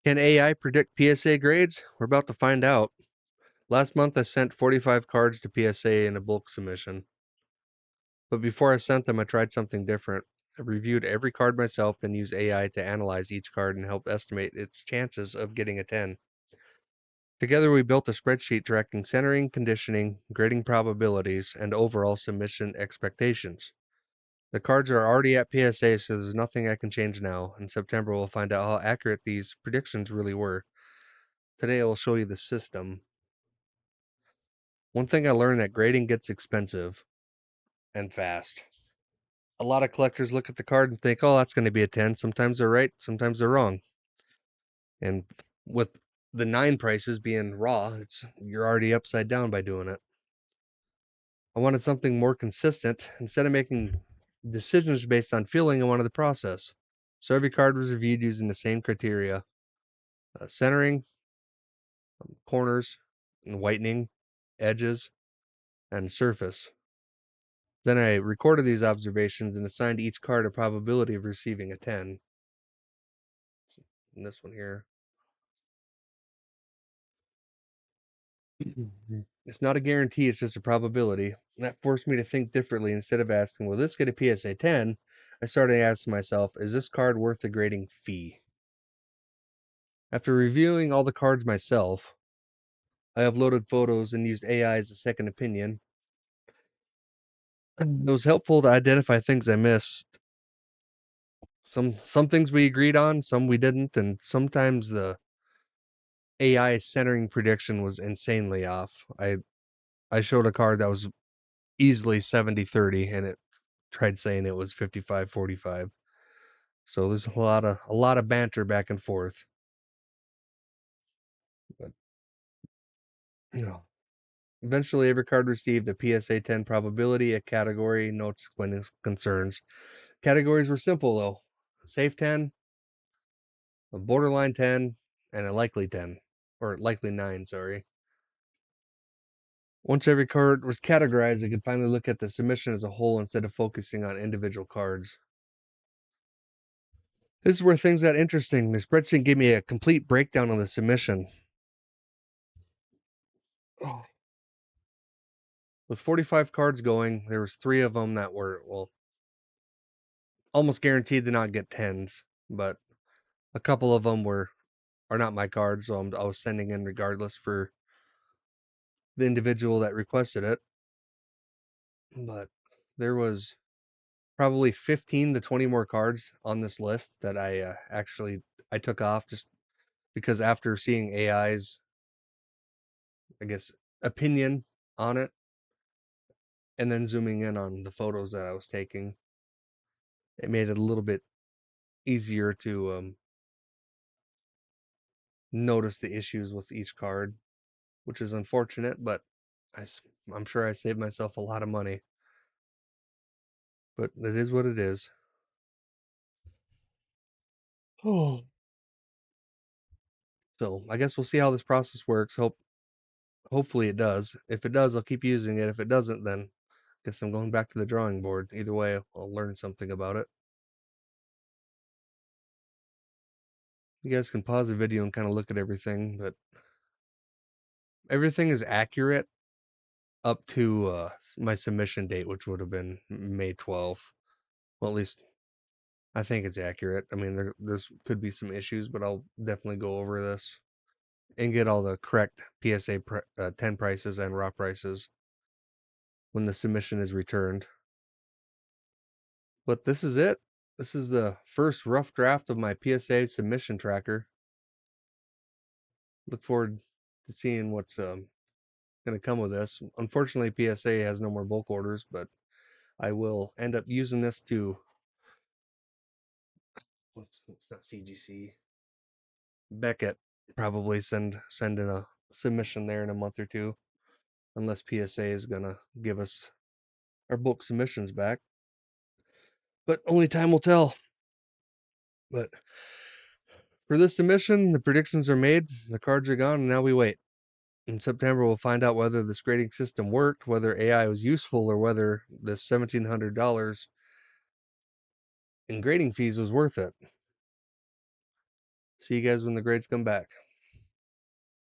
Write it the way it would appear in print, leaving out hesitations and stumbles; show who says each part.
Speaker 1: Can AI predict PSA grades? We're about to find out. Last month I sent 45 cards to PSA in a bulk submission. But before I sent them, I tried something different. I reviewed every card myself, then used AI to analyze each card and help estimate its chances of getting a 10. Together we built a spreadsheet tracking centering, conditioning, grading probabilities, and overall submission expectations. The cards are already at PSA, so there's nothing I can change now. In September, we'll find out how accurate these predictions really were. Today, I will show you the system. One thing I learned that grading gets expensive and fast. A lot of collectors look at the card and think, oh, that's going to be a 10. Sometimes they're right, sometimes they're wrong. And with the 9 prices being raw, you're already upside down by doing it. I wanted something more consistent. Instead of making decisions based on feeling, I wanted the process. So every card was reviewed using the same criteria: centering, corners, and whitening, edges, and surface. Then I recorded these observations and assigned each card a probability of receiving a 10. And this one here. It's not a guarantee, it's just a probability. And that forced me to think differently. Instead of asking, will this get a PSA 10? I started asking myself, is this card worth the grading fee? After reviewing all the cards myself, I uploaded photos and used AI as a second opinion. It was helpful to identify things I missed. Some things we agreed on, some we didn't, and sometimes the AI centering prediction was insanely off. I showed a card that was easily 70-30 and it tried saying it was 55-45. So there's a lot of banter back and forth. But you know, eventually every card received a PSA 10 probability, a category, notes explaining concerns. Categories were simple though: safe 10, a borderline 10, and a likely 10, or likely 9, sorry. Once every card was categorized, I could finally look at the submission as a whole instead of focusing on individual cards. This is where things got interesting. The spreadsheet gave me a complete breakdown of the submission. Oh. With 45 cards going, there was 3 of them that were, well, almost guaranteed to not get 10s, but a couple of them are not my cards, so I was sending in regardless for the individual that requested it. But there was probably 15 to 20 more cards on this list that I took off just because after seeing AI's, I guess, opinion on it and then zooming in on the photos that I was taking, it made it a little bit easier to notice the issues with each card, which is unfortunate, but I, I'm sure I saved myself a lot of money. But it is what it is. Oh. So I guess we'll see how this process works. Hopefully it does. If it does, I'll keep using it. If it doesn't, then I guess I'm going back to the drawing board. Either way, I'll learn something about it. You guys can pause the video and kind of look at everything, but everything is accurate up to my submission date, which would have been May 12th. Well, at least I think it's accurate. I mean, there's could be some issues, but I'll definitely go over this and get all the correct PSA 10 prices and raw prices when the submission is returned. But this is it. This is the first rough draft of my PSA submission tracker. Look forward to seeing what's going to come with this. Unfortunately, PSA has no more bulk orders, but I will end up using this to, it's not CGC, Beckett, probably send in a submission there in a month or two, unless PSA is gonna give us our bulk submissions back. But only time will tell. But for this submission, the predictions are made, the cards are gone, and now we wait. In September, we'll find out whether this grading system worked, whether AI was useful, or whether this $1,700 in grading fees was worth it. See you guys when the grades come back.